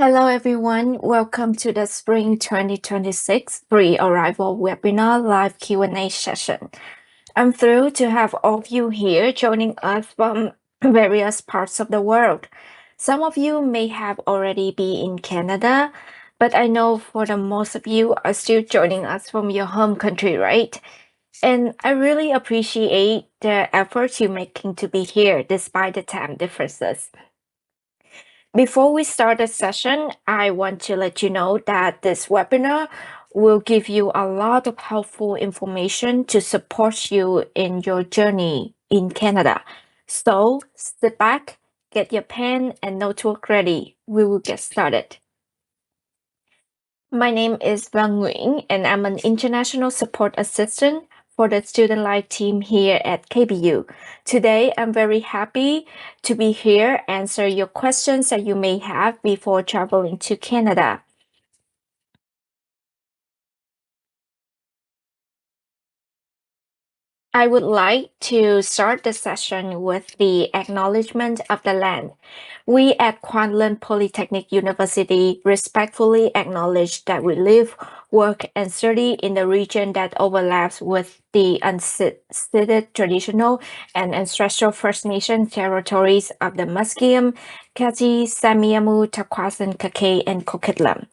Hello everyone, welcome to the Spring 2026 Pre-Arrival Webinar Live Q&A session. I'm thrilled to have all of you here joining us from various parts of the world. Some of you may have already been in Canada, but I know for the most of you are still joining us from your home country, right? And I really appreciate the effort you're making to be here despite the time differences. Before we start the session, I want to let you know that this webinar will give you a lot of helpful information to support you in your journey in Canada. So sit back, get your pen and notebook ready. We will get started. My name is Vang Nguyen, and I'm an international support assistant for the Student Life team here at KBU. Today, I'm very happy to be here, answer your questions that you may have before traveling to Canada. I would like to start the session with the acknowledgement of the land. We at Quan Lin Polytechnic University respectfully acknowledge that we live, work, and study in the region that overlaps with the unceded traditional and ancestral First Nation territories of the Musqueam, Kazi, Semiahmoo, Takwasin, Kakay, and Coquitlam,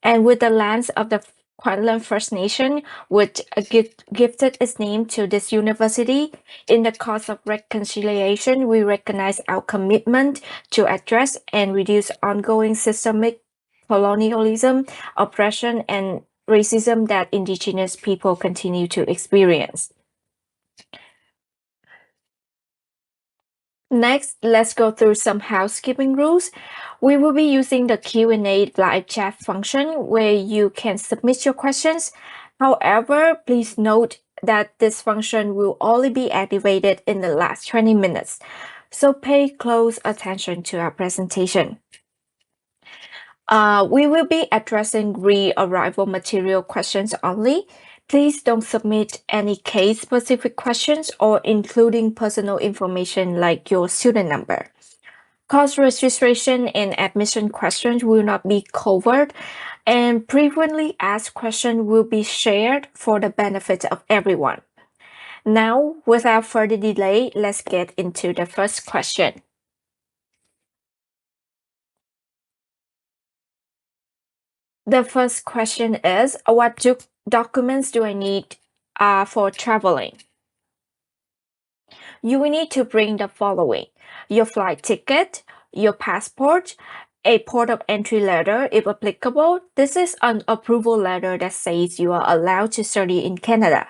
and with the lands of the Quan Lin First Nation, which gifted its name to this university. In the cause of reconciliation, we recognize our commitment to address and reduce ongoing systemic colonialism, oppression, and racism that Indigenous people continue to experience. Next, let's go through some housekeeping rules. We will be using the Q&A live chat function where you can submit your questions. However, please note that this function will only be activated in the last 20 minutes. So pay close attention to our presentation. We will be addressing re-arrival material questions only. Please don't submit any case-specific questions or including personal information like your student number. Course registration and admission questions will not be covered, and frequently asked questions will be shared for the benefit of everyone. Now, without further delay, let's get into the first question. The first question is, what documents do I need for traveling? You will need to bring the following: your flight ticket, your passport, a port of entry letter if applicable. This is an approval letter that says you are allowed to study in Canada,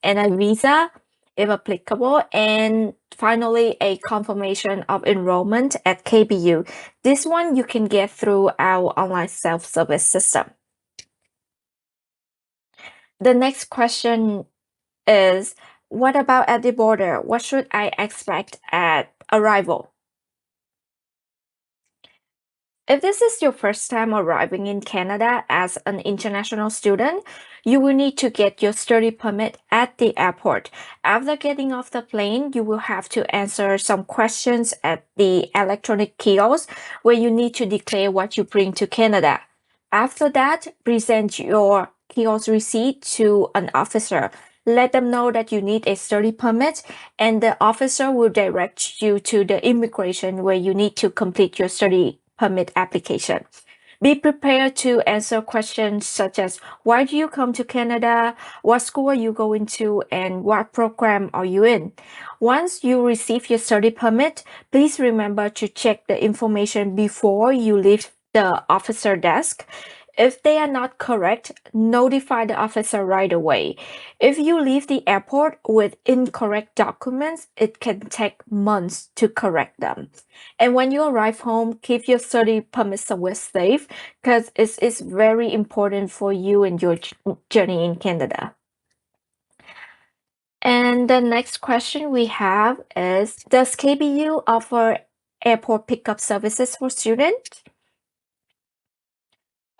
and a visa if applicable, and finally a confirmation of enrollment at KBU. This one you can get through our online self-service system. The next question is, what about at the border? What should I expect at arrival? If this is your first time arriving in Canada as an international student, you will need to get your study permit at the airport. After getting off the plane, you will have to answer some questions at the electronic kiosk where you need to declare what you bring to Canada. After that, present your kiosk receipt to an officer. Let them know that you need a study permit, and the officer will direct you to the immigration where you need to complete your study permit application. Be prepared to answer questions such as, why do you come to Canada? What school are you going to? And what program are you in? Once you receive your study permit, please remember to check the information before you leave the officer desk. If they are not correct, notify the officer right away. If you leave the airport with incorrect documents, it can take months to correct them. And when you arrive home, keep your study permit somewhere safe because it is very important for you and your journey in Canada. And the next question we have is, does KBU offer airport pickup services for students?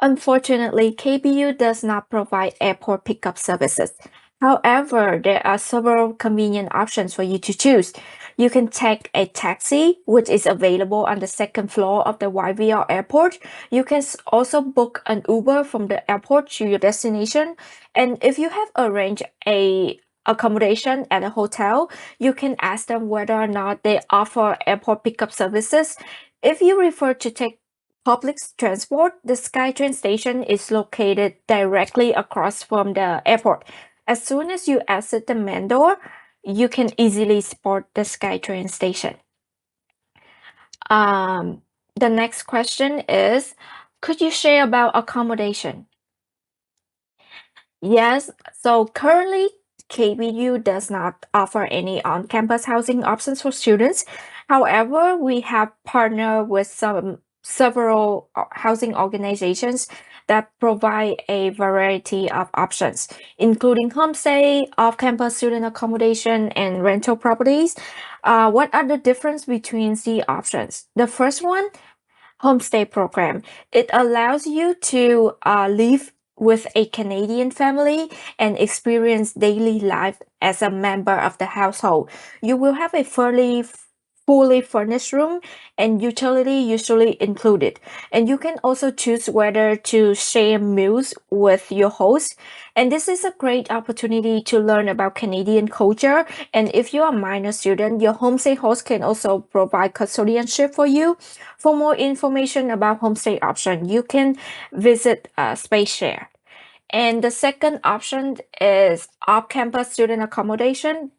Unfortunately, KBU does not provide airport pickup services. However, there are several convenient options for you to choose. You can take a taxi, which is available on the second floor of the YVR airport. You can also book an Uber from the airport to your destination. And if you have arranged a accommodation at a hotel, you can ask them whether or not they offer airport pickup services. If you prefer to take public transport, the SkyTrain station is located directly across from the airport. As soon as you exit the main door, you can easily spot the SkyTrain station. Um, the next question is, could you share about accommodation? Yes, so currently KBU does not offer any on-campus housing options for students. However, we have partnered with several housing organizations that provide a variety of options, including homestay, off-campus student accommodation, and rental properties. What are the difference between the options? The first one, homestay program. It allows you to live with a Canadian family and experience daily life as a member of the household. You will have a fully furnished room and utility usually included. And you can also choose whether to share meals with your host. And this is a great opportunity to learn about Canadian culture. And if you're a minor student, your homestay host can also provide custodianship for you. For more information about homestay option, you can visit SpaceShare. And the second option is off-campus student accommodation.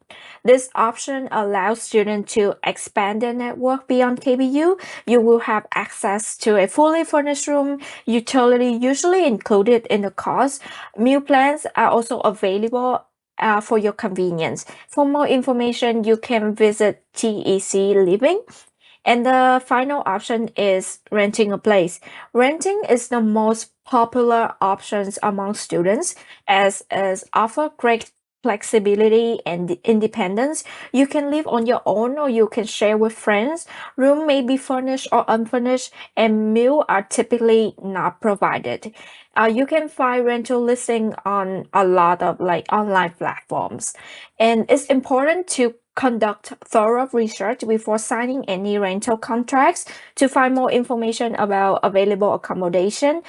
This option allows students to expand their network beyond KBU. You will have access to a fully furnished room, utility usually included in the cost. Meal plans are also available for your convenience. For more information, you can visit TEC Living. And the final option is renting a place. Renting is the most popular options among students as offer great flexibility and independence. You can live on your own or you can share with friends. Room may be furnished or unfurnished and meal are typically not provided. You can find rental listing on a lot of like online platforms. And it's important to conduct thorough research before signing any rental contracts. To find more information about available accommodation,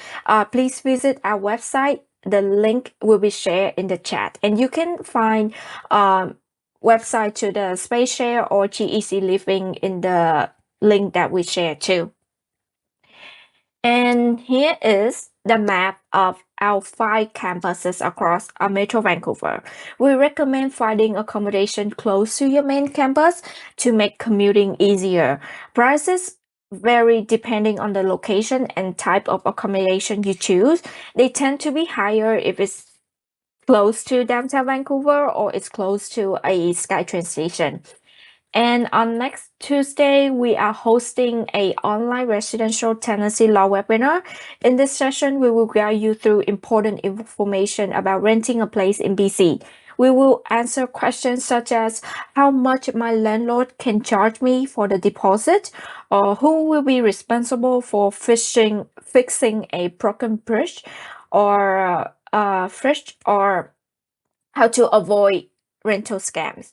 please visit our website. The link will be shared in the chat, and you can find website to the SpaceShare or GEC Living in the link that we share too. And here is the map of our 5 campuses across Metro Vancouver. We recommend finding accommodation close to your main campus to make commuting easier. Prices vary depending on the location and type of accommodation you choose. They tend to be higher if it's close to downtown Vancouver or it's close to a SkyTrain station. And on next Tuesday, we are hosting a online residential tenancy law webinar. In this session, we will guide you through important information about renting a place in BC. We will answer questions such as how much my landlord can charge me for the deposit, or who will be responsible for fixing a broken bridge, or fridge, or how to avoid rental scams.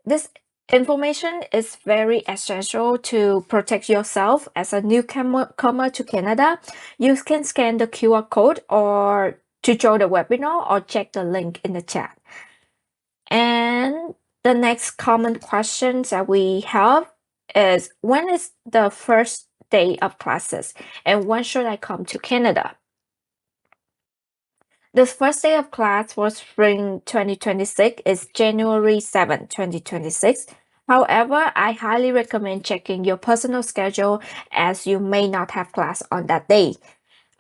This information is very essential to protect yourself as a newcomer to Canada. You can scan the QR code or to join the webinar or check the link in the chat. And the next common questions that we have is, when is the first day of classes and when should I come to Canada? The first day of class for spring 2026 is January 7, 2026. However, I highly recommend checking your personal schedule as you may not have class on that day.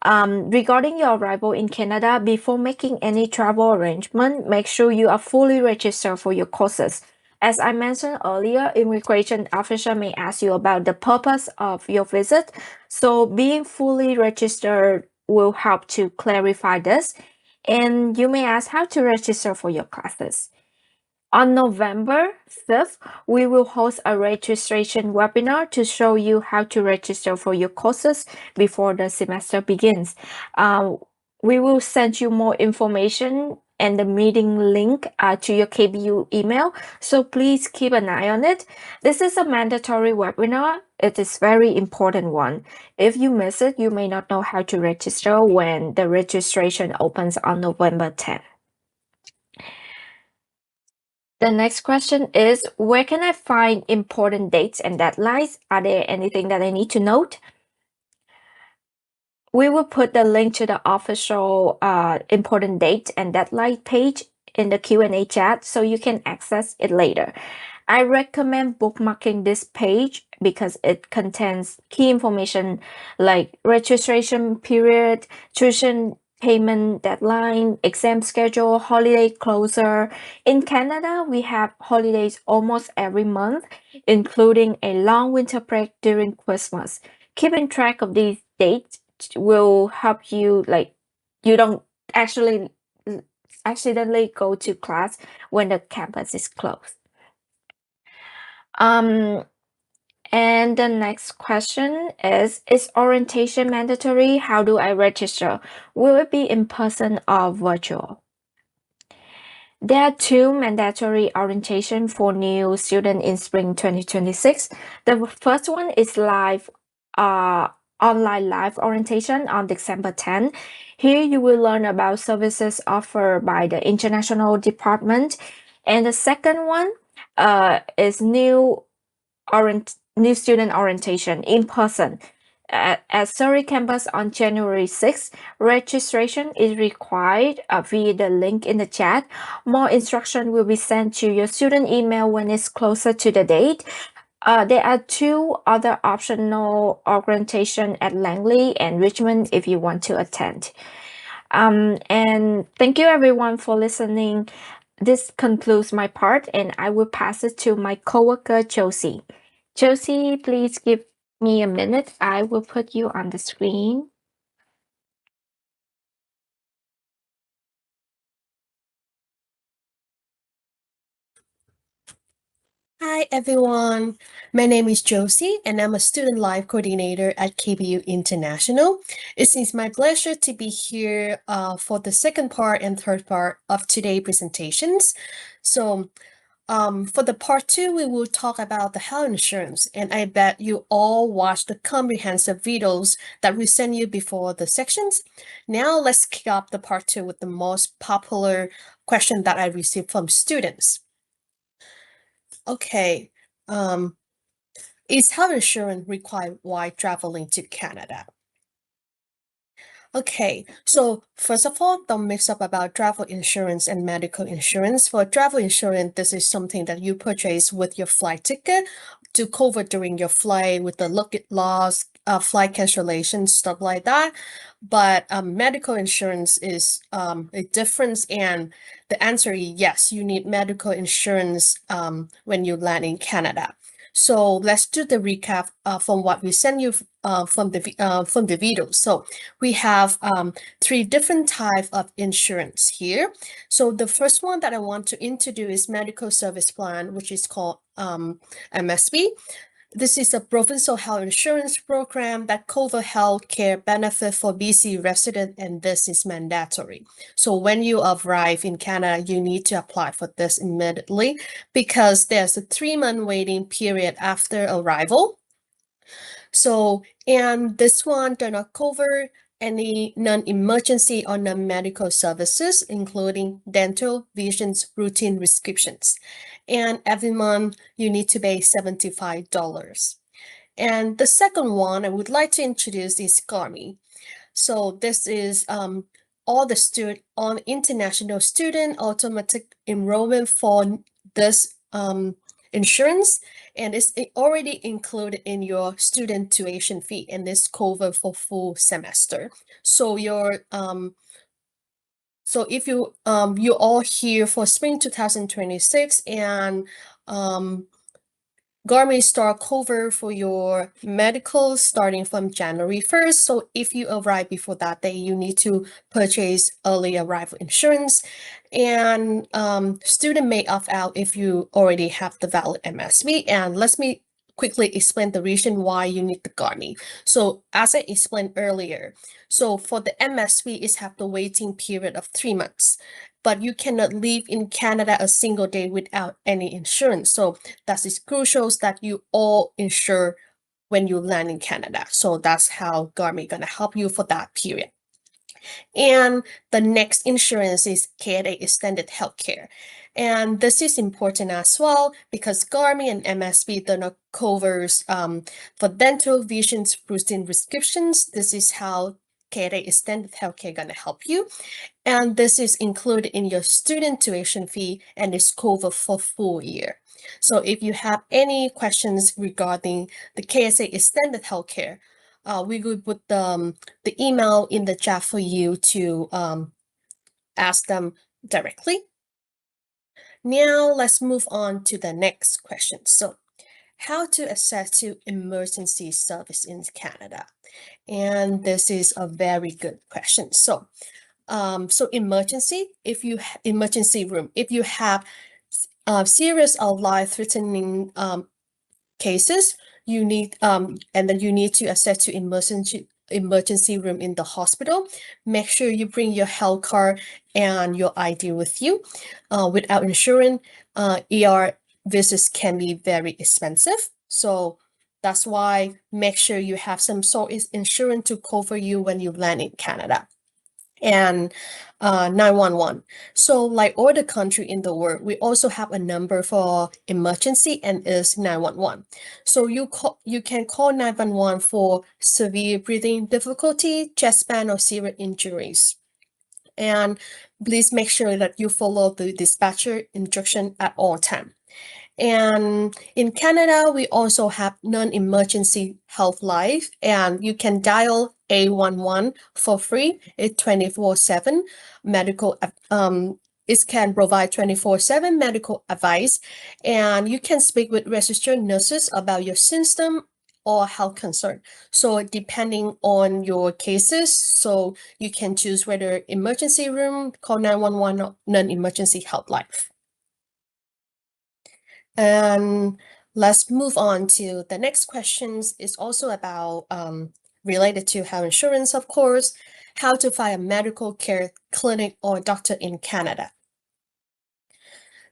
Regarding your arrival in Canada, before making any travel arrangement, make sure you are fully registered for your courses. As I mentioned earlier, immigration officer may ask you about the purpose of your visit, so being fully registered will help to clarify this. And you may ask how to register for your classes. On November 5th, we will host a registration webinar to show you how to register for your courses before the semester begins. We will send you more information and the meeting link to your KBU email. So please keep an eye on it. This is a mandatory webinar. It is very important one. If you miss it, you may not know how to register when the registration opens on November 10th. The next question is, where can I find important dates and deadlines? Are there anything that I need to note? We will put the link to the official important date and deadline page in the Q&A chat so you can access it later. I recommend bookmarking this page because it contains key information like registration period, tuition payment deadline, exam schedule, holiday closure. In Canada, we have holidays almost every month, including a long winter break during Christmas. Keeping track of these dates will help you, like, you don't actually accidentally go to class when the campus is closed. And the next question is orientation mandatory? How do I register? Will it be in person or virtual? There are two mandatory orientation for new student in spring 2026. The first one is online live orientation on December 10. Here you will learn about services offered by the international department. And the second one is new student orientation in person at Surrey campus on January 6th. Registration is required via the link in the chat. More instruction will be sent to your student email when it's closer to the date. There are two other optional orientation at Langley and Richmond if you want to attend. And thank you everyone for listening. This concludes my part, and I will pass it to my coworker Josie. Josie, please give me a minute. I will put you on the screen. Hi everyone, my name is Josie and I'm a Student Life Coordinator at KBU International. It is my pleasure to be here for the second part and third part of today's presentations. So for the part two, we will talk about the health insurance, and I bet you all watched the comprehensive videos that we sent you before the sections. Now let's kick off the part two with the most popular question that I received from students. Okay, is health insurance required while traveling to Canada? Okay, so first of all, don't mix up about travel insurance and medical insurance. For travel insurance, this is something that you purchase with your flight ticket to cover during your flight with the luggage loss, flight cancellation, stuff like that. But medical insurance is a difference, and the answer is yes, you need medical insurance when you land in Canada. So let's do the recap from what we sent you from the video. So we have three different types of insurance here. So the first one that I want to introduce is medical service plan, which is called MSP. This is a provincial health insurance program that covers health care benefit for BC resident, and this is mandatory. So when you arrive in Canada, you need to apply for this immediately because there's a 3-month waiting period after arrival. So, and this one does not cover any non-emergency or non-medical services, including dental, visions, routine prescriptions. And every month you need to pay $75. And the second one I would like to introduce is GARMI. So this is all international student automatic enrollment for this insurance, and it's already included in your student tuition fee, and it's covered for full semester. So your so if you you're all here for spring 2026, and GARMI start cover for your medical starting from January 1st. So if you arrive before that day, you need to purchase early arrival insurance. And student may opt out if you already have the valid MSP. And let me quickly explain the reason why you need the GARMI. So as I explained earlier, so for the MSP is have the waiting period of 3 months. but you cannot live in Canada a single day without any insurance. So that is crucial that you all insure when you land in Canada. So that's how Garmy gonna help you for that period. And the next insurance is Canada Extended Healthcare. And this is important as well because Garmy and MSP don't covers for dental, vision, routine prescriptions. This is how Canada Extended Healthcare gonna help you. And this is included in your student tuition fee and is covered for full year. So if you have any questions regarding the KSA Extended Healthcare, we will put the email in the chat for you to ask them directly. Now let's move on to the next question. So how to access to emergency service in Canada? And this is a very good question. So emergency, emergency room, if you have serious or life-threatening cases, you need and then you need to access to emergency room in the hospital. Make sure you bring your health card and your ID with you. Without insurance, ER visits can be very expensive. So that's why make sure you have some sort of insurance to cover you when you land in Canada. And 911. So like all the country in the world, we also have a number for emergency and is 911. So you can call 911 for severe breathing difficulty, chest pain, or serious injuries. And please make sure that you follow the dispatcher instruction at all time. And in Canada, we also have non-emergency health life, and you can dial 811 for free. It's 24/7 medical. It can provide 24/7 medical advice, and you can speak with registered nurses about your symptom or health concern. So depending on your cases, so you can choose whether emergency room, call 911, or non-emergency health life. And let's move on to the next questions. Is also about related to health insurance, of course, how to find a medical care clinic or doctor in Canada.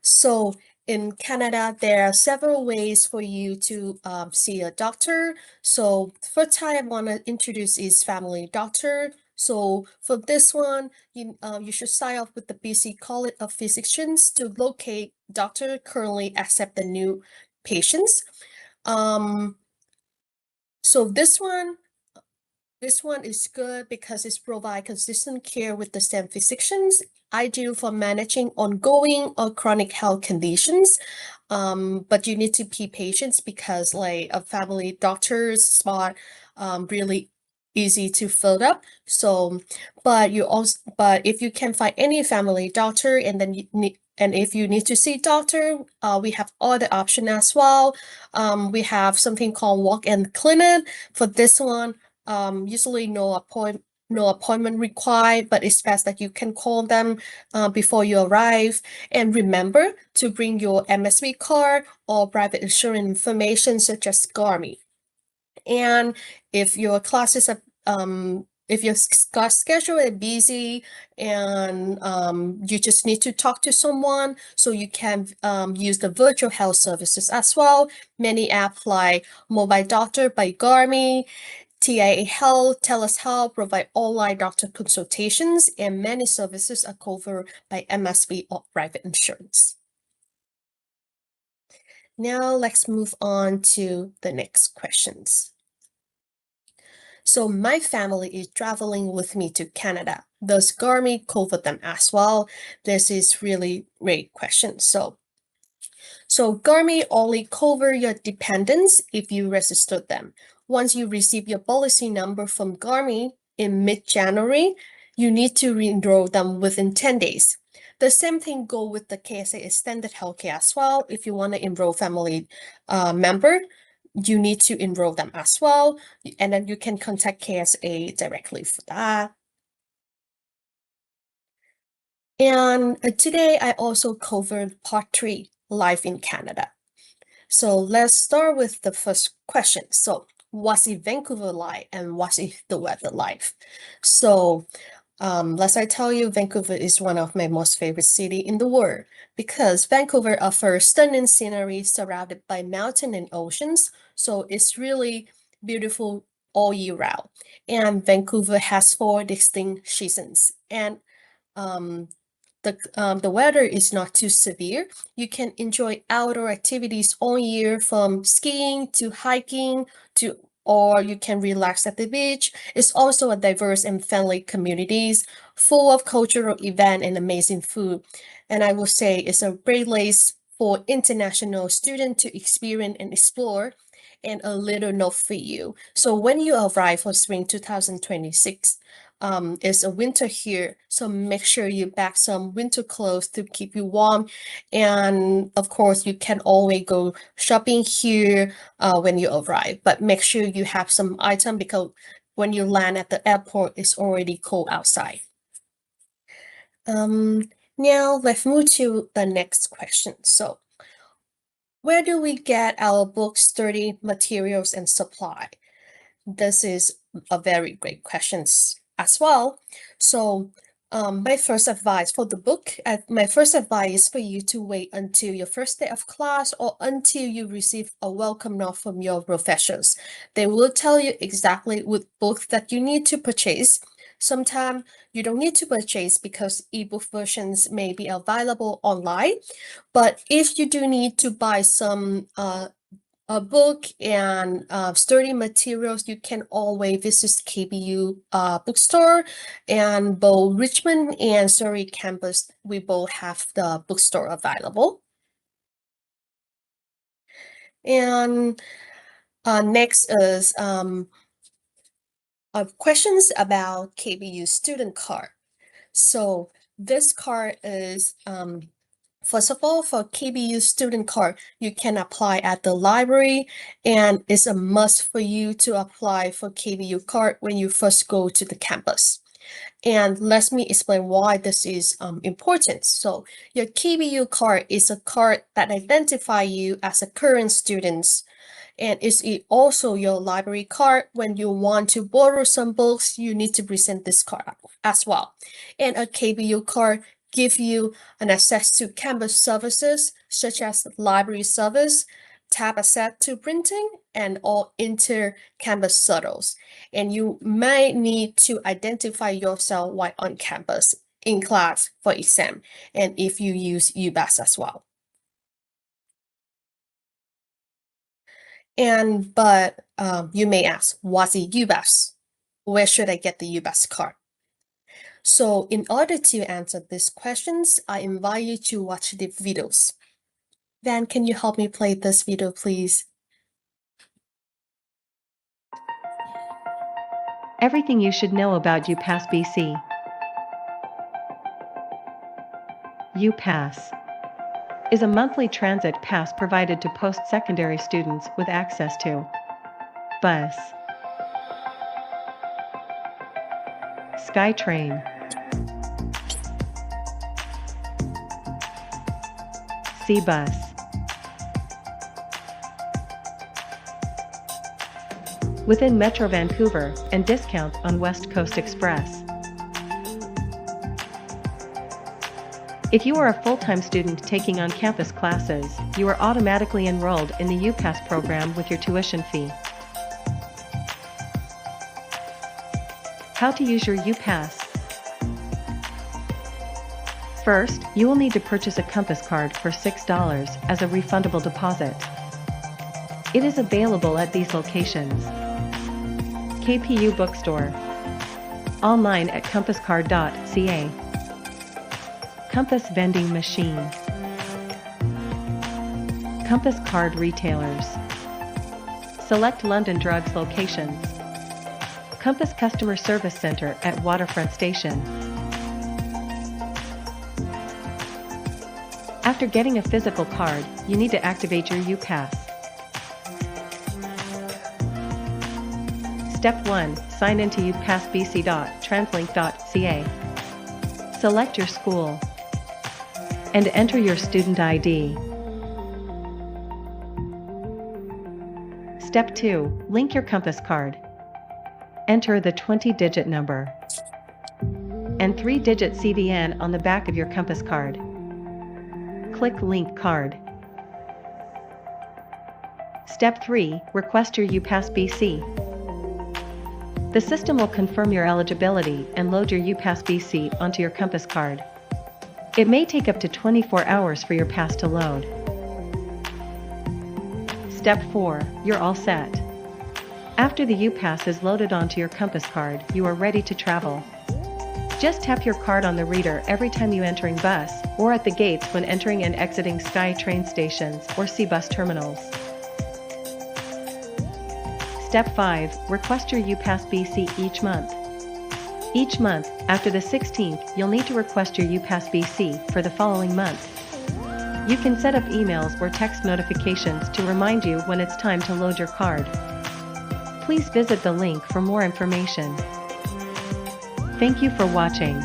So in Canada, there are several ways for you to see a doctor. So first time I want to introduce is family doctor. So for this one, you should sign up with the BC College of Physicians to locate doctor currently accept the new patients. So this one is good because it's provide consistent care with the same physicians, ideal for managing ongoing or chronic health conditions. But you need to be patient because like a family doctor's spot really easy to fill up. So, but if you can find any family doctor and then if you need to see doctor, we have other option as well. We have something called walk-in clinic. For this one, usually no appointment required, but it's best that you can call them before you arrive. And remember to bring your MSP card or private insurance information such as Garmy. And if your classes are if your class schedule is busy and you just need to talk to someone, so you can use the virtual health services as well. Many apps like Mobile Doctor by Garmy, TIA Health, TELUS Health provide online doctor consultations, and many services are covered by MSP or private insurance. Now let's move on to the next questions. So my family is traveling with me to Canada. Does Garmy cover them as well? This is really great question. So Garmy only cover your dependents if you register them. Once you receive your policy number from Garmy in mid-January, you need to re-enroll them within 10 days. The same thing go with the KSA Extended Healthcare as well. If you want to enroll family member, you need to enroll them as well. And then you can contact KSA directly for that. And today I also covered part 3, life in Canada. So let's start with the first question. So what's in Vancouver like and what's in the weather like? So Lest I tell you, Vancouver is one of my most favorite city in the world because Vancouver offers stunning scenery surrounded by mountain and oceans. So it's really beautiful all year round. And Vancouver has four distinct seasons. And um, the weather is not too severe. You can enjoy outdoor activities all year from skiing to hiking to or you can relax at the beach. It's also a diverse and friendly communities full of cultural event and amazing food. And I will say it's a great place for international students to experience and explore. And a little note for you. So when you arrive for spring 2026, it's a winter here, so make sure you pack some winter clothes to keep you warm. And of course, you can always go shopping here when you arrive, but make sure you have some item because when you land at the airport, it's already cold outside. Now let's move to the next question. So, where do we get our book study materials and supply? This is a very great question as well. So, my first advice for the book, my first advice is for you to wait until your first day of class or until you receive a welcome note from your professors. They will tell you exactly what books that you need to purchase. Sometimes you don't need to purchase because ebook versions may be available online. But if you do need to buy some a book and study materials, you can always visit KBU bookstore, and both Richmond and Surrey campus, we both have the bookstore available. And next is questions about KBU student card. So this card is first of all, for KBU student card, you can apply at the library, and it's a must for you to apply for KBU card when you first go to the campus. And let me explain why this is important. So your KBU card is a card that identifies you as a current student, and it's also your library card. When you want to borrow some books, you need to present this card as well. And a KBU card give you an access to campus services such as library service, tab access to printing, and all inter-campus shuttles. And you may need to identify yourself while on campus in class for exam, and if you use UBAS as well. But you may ask, what's a UBAS? Where should I get the UBAS card? So in order to answer these questions, I invite you to watch the videos. Van, can you help me play this video, please? Everything you should know about UPass BC. UPass is a monthly transit pass provided to post-secondary students with access to bus, SkyTrain, SeaBus, within Metro Vancouver, and discounts on West Coast Express. If you are a full-time student taking on-campus classes, you are automatically enrolled in the UPass program with your tuition fee. How to use your UPass. First, you will need to purchase a Compass card for $6 as a refundable deposit. It is available at these locations: KPU Bookstore, online at compasscard.ca, Compass Vending Machine, Compass Card Retailers, select London Drugs locations, Compass Customer Service Center at Waterfront Station. After getting a physical card, you need to activate your UPass. Step 1. Sign into upassbc.translink.ca. Select your school and enter your student ID. Step 2. Link your Compass card. Enter the 20-digit number. and 3-digit CVN on the back of your Compass card. Click Link Card. Step 3. Request your UPass BC. The system will confirm your eligibility and load your UPass BC onto your Compass card. It may take up to 24 hours for your pass to load. Step 4. You're all set. After the UPass is loaded onto your Compass card, you are ready to travel. Just tap your card on the reader every time you entering bus, or at the gates when entering and exiting Sky train stations or C-bus terminals. Step 5. Request your UPass BC each month. Each month, after the 16th, you'll need to request your UPass BC for the following month. You can set up emails or text notifications to remind you when it's time to load your card. Please visit the link for more information. Thank you for watching.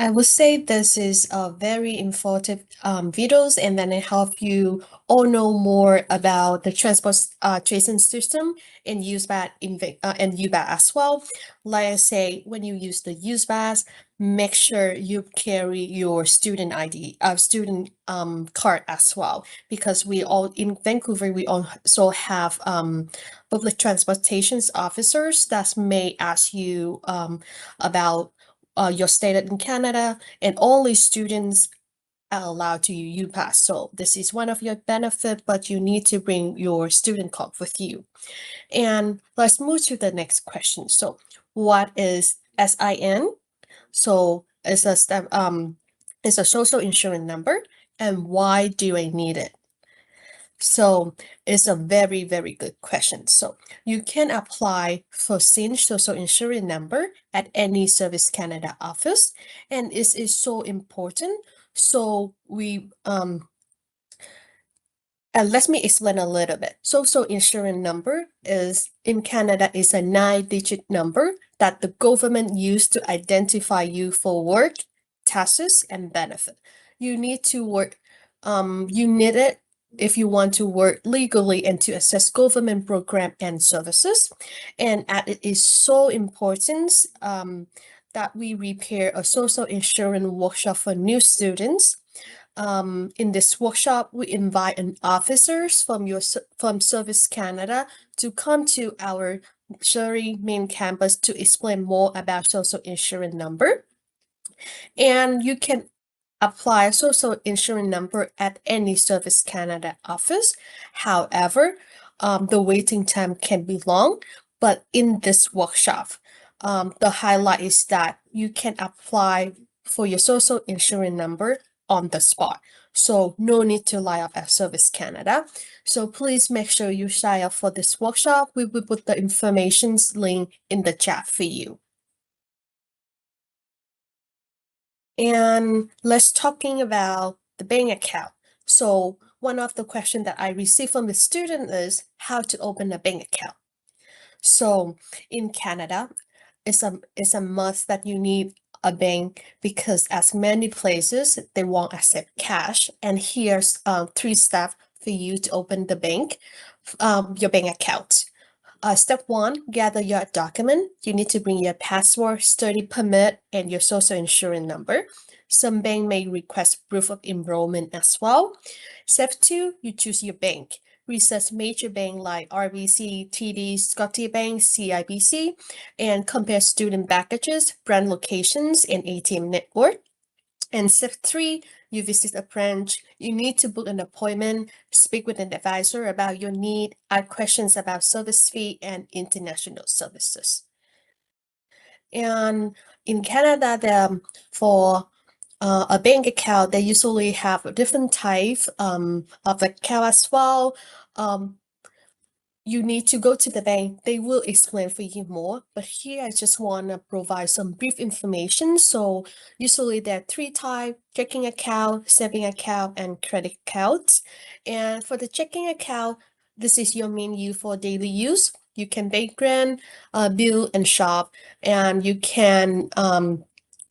I would say this is a very informative videos, and then it help you all know more about the transportation system and UBAS and UBAS as well. Like I say, when you use the UBAS, make sure you carry your student ID, student card as well, because we all in Vancouver we also have public transportation officers that may ask you about your status in Canada, and only students are allowed to use UPass. So this is one of your benefits, but you need to bring your student card with you. And let's move to the next question. So what is SIN? So it's a social insurance number, and why do I need it? So it's a very, very good question. So you can apply for SIN social insurance number at any Service Canada office, and it is so important. So let me explain a little bit. Social insurance number is in Canada is a 9-digit number that the government used to identify you for work, taxes, and benefit. You need to work. You need it if you want to work legally and to access government program and services. And it is so important that we prepare a social insurance workshop for new students. In this workshop, we invite an officers from Service Canada to come to our Surrey main campus to explain more about social insurance number. And you can apply a social insurance number at any Service Canada office. However, the waiting time can be long, but in this workshop, the highlight is that you can apply for your social insurance number on the spot. So no need to line up at Service Canada. So please make sure you sign up for this workshop. We will put the information link in the chat for you. And let's talking about the bank account. So one of the questions that I received from the student is how to open a bank account. So in Canada, it's a must that you need a bank, because as many places they won't accept cash. And here's 3 steps for you to open the bank, your bank account. Step 1, gather your document. You need to bring your passport, study permit, and your social insurance number. Some bank may request proof of enrollment as well. Step 2, you choose your bank. Research major bank like RBC, TD, Scotiabank, CIBC, and compare student packages, brand locations, and ATM network. And step 3, you visit a branch. You need to book an appointment, speak with an advisor about your need, ask questions about service fee and international services. And in Canada, for a bank account, they usually have a different type of account as well. You need to go to the bank. They will explain for you more, but here I just want to provide some brief information. So usually there are 3 types: checking account, saving account, and credit account. And for the checking account, this is your main use for daily use. You can pay rent, bill, and shop, and you can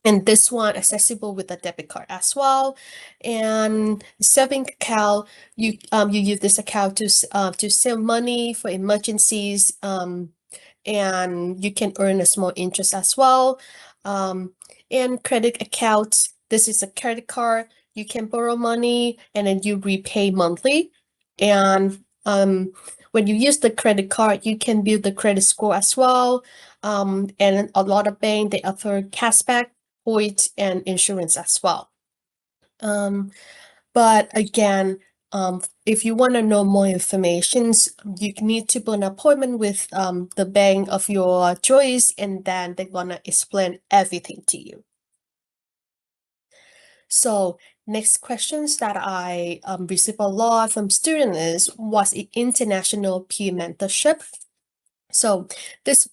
And this one accessible with a debit card as well. And saving account, you use this account to save money for emergencies, and you can earn a small interest as well. And credit account, this is a credit card. You can borrow money and then you repay monthly. And when you use the credit card, you can build the credit score as well. And a lot of banks, they offer cashback, points, and insurance as well. But again, if you want to know more information, you need to book an appointment with the bank of your choice, and then they're gonna explain everything to you. So next questions that I receive a lot from students is, what's an international peer mentorship? So this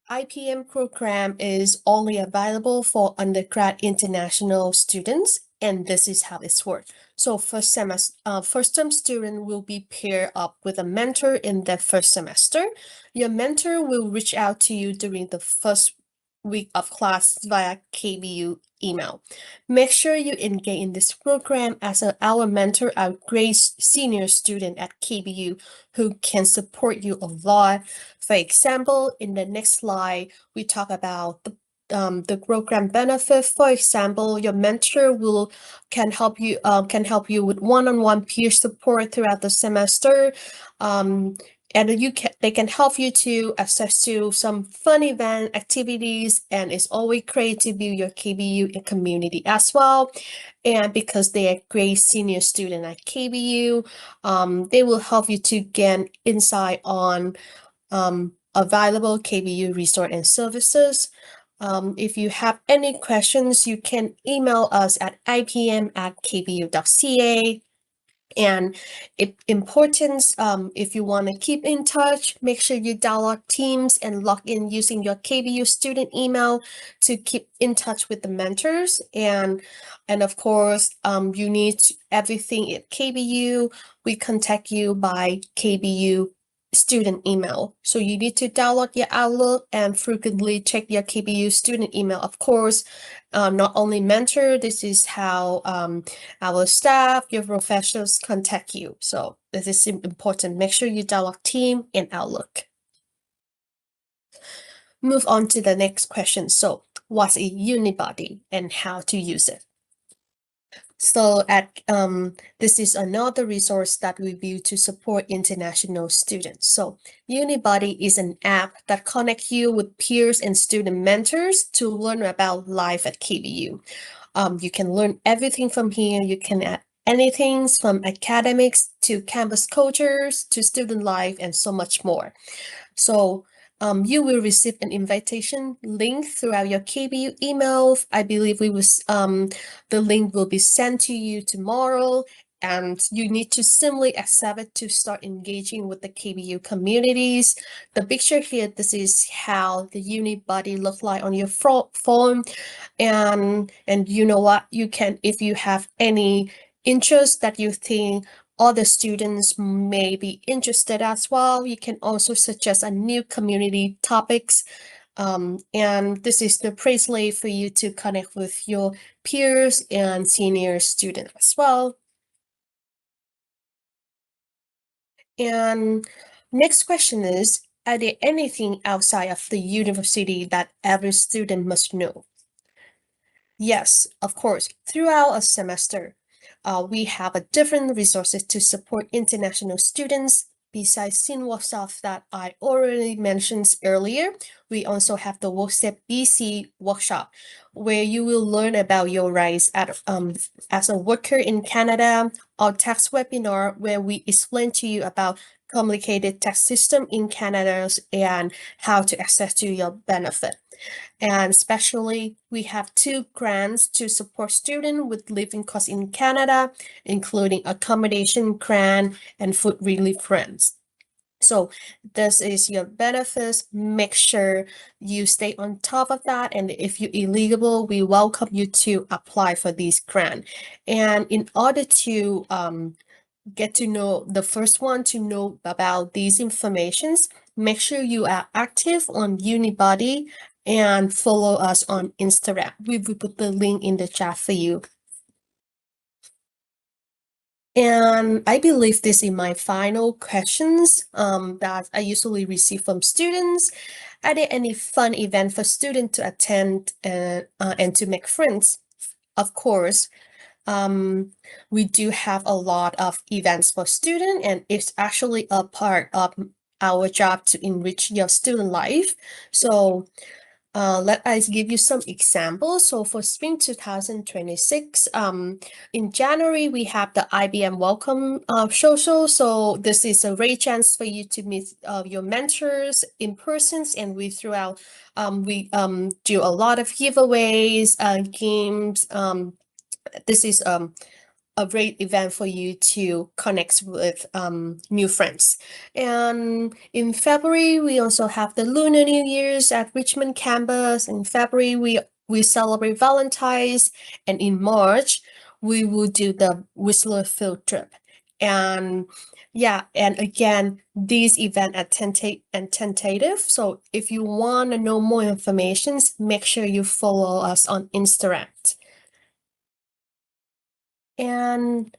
IPM program is only available for undergrad international students, and this is how it's worked. So first term student will be paired up with a mentor in their first semester. Your mentor will reach out to you during the first week of class via KBU email. Make sure you engage in this program as our mentor, our great senior student at KBU who can support you a lot. For example, in the next slide, we talk about the program benefit. For example, your mentor can help you with one-on-one peer support throughout the semester. And they can help you to access to some fun event activities, and it's always great to build your KBU community as well. And because they are great senior student at KBU, they will help you to gain insight on available KBU resource and services. If you have any questions, you can email us at ipm@kbu.ca. And importance, if you want to keep in touch, make sure you download Teams and log in using your KBU student email to keep in touch with the mentors. And of course, you need everything at KBU. We contact you by KBU student email. So you need to download your Outlook and frequently check your KBU student email. Of course, not only mentor, this is how our staff, your professionals contact you. So this is important. Make sure you download Team and Outlook. Move on to the next question. So what's a Unibody and how to use it? So this is another resource that we view to support international students. So Unibody is an app that connects you with peers and student mentors to learn about life at KBU. You can learn everything from here. You can add anything from academics to campus cultures to student life and so much more. So you will receive an invitation link throughout your KBU email. I believe the link will be sent to you tomorrow, and you need to simply accept it to start engaging with the KBU communities. The picture here, this is how the Unibody look like on your phone. And you know what, you can, if you have any interest that you think other students may be interested as well, you can also suggest a new community topics. And this is the bracelet for you to connect with your peers and senior students as well. And next question is, are there anything outside of the university that every student must know? Yes, of course. Throughout a semester, we have a different resources to support international students. Besides SIN workshop that I already mentioned earlier, we also have the WorkStep BC workshop, where you will learn about your rights as a worker in Canada, our tax webinar, where we explain to you about complicated tax system in Canada and how to access to your benefit. And especially, we have 2 grants to support students with living costs in Canada, including accommodation grant and food relief grants. So this is your benefits. Make sure you stay on top of that. And if you're eligible, we welcome you to apply for these grants. And in order to get to know the first one to know about these informations, make sure you are active on Unibody and follow us on Instagram. We will put the link in the chat for you. And I believe this is my final questions that I usually receive from students. Are there any fun event for students to attend and to make friends? Of course, we do have a lot of events for students, and it's actually a part of our job to enrich your student life. So let us give you some examples. So for spring 2026, in January, we have the IBM Welcome Social. So this is a great chance for you to meet your mentors in persons, and we do a lot of giveaways, games. This is a great event for you to connect with new friends. And in February, we also have the Lunar New Year's at Richmond campus. In February, we celebrate Valentine's, and in March, we will do the Whistler field trip. And yeah, and again, these events are tentative. So if you want to know more information, make sure you follow us on Instagram. And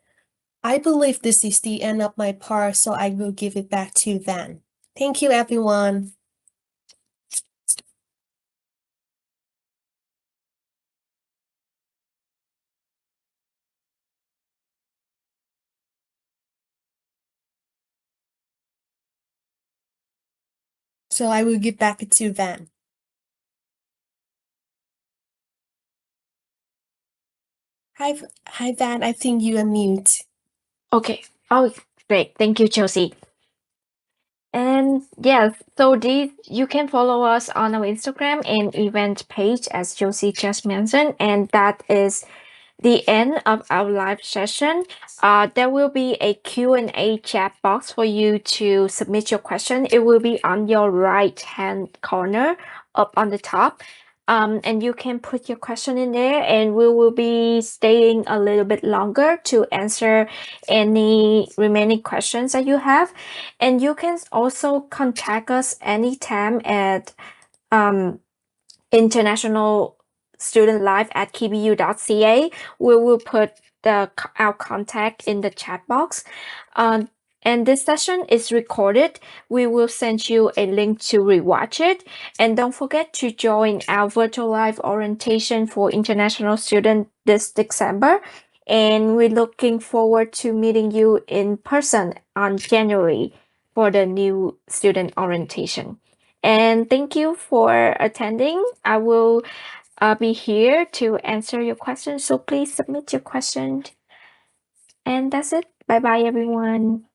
I believe this is the end of my part, so I will give it back to Van. Thank you, everyone. So I will give back it to Van. Hi, Van. I think you are mute. Okay. Oh, great. Thank you, Chelsea. And yes, so these you can follow us on our Instagram and event page as Josie just mentioned, and that is the end of our live session. There will be a Q&A chat box for you to submit your question. It will be on your right hand corner up on the top. And you can put your question in there, and we will be staying a little bit longer to answer any remaining questions that you have. And you can also contact us anytime at international student life at kbu.ca. We will put our contact in the chat box. And this session is recorded. We will send you a link to rewatch it. And don't forget to join our virtual live orientation for international students this December. And we're looking forward to meeting you in person on January for the new student orientation. And thank you for attending. I will be here to answer your questions. So please submit your questions. And that's it. Bye bye, everyone.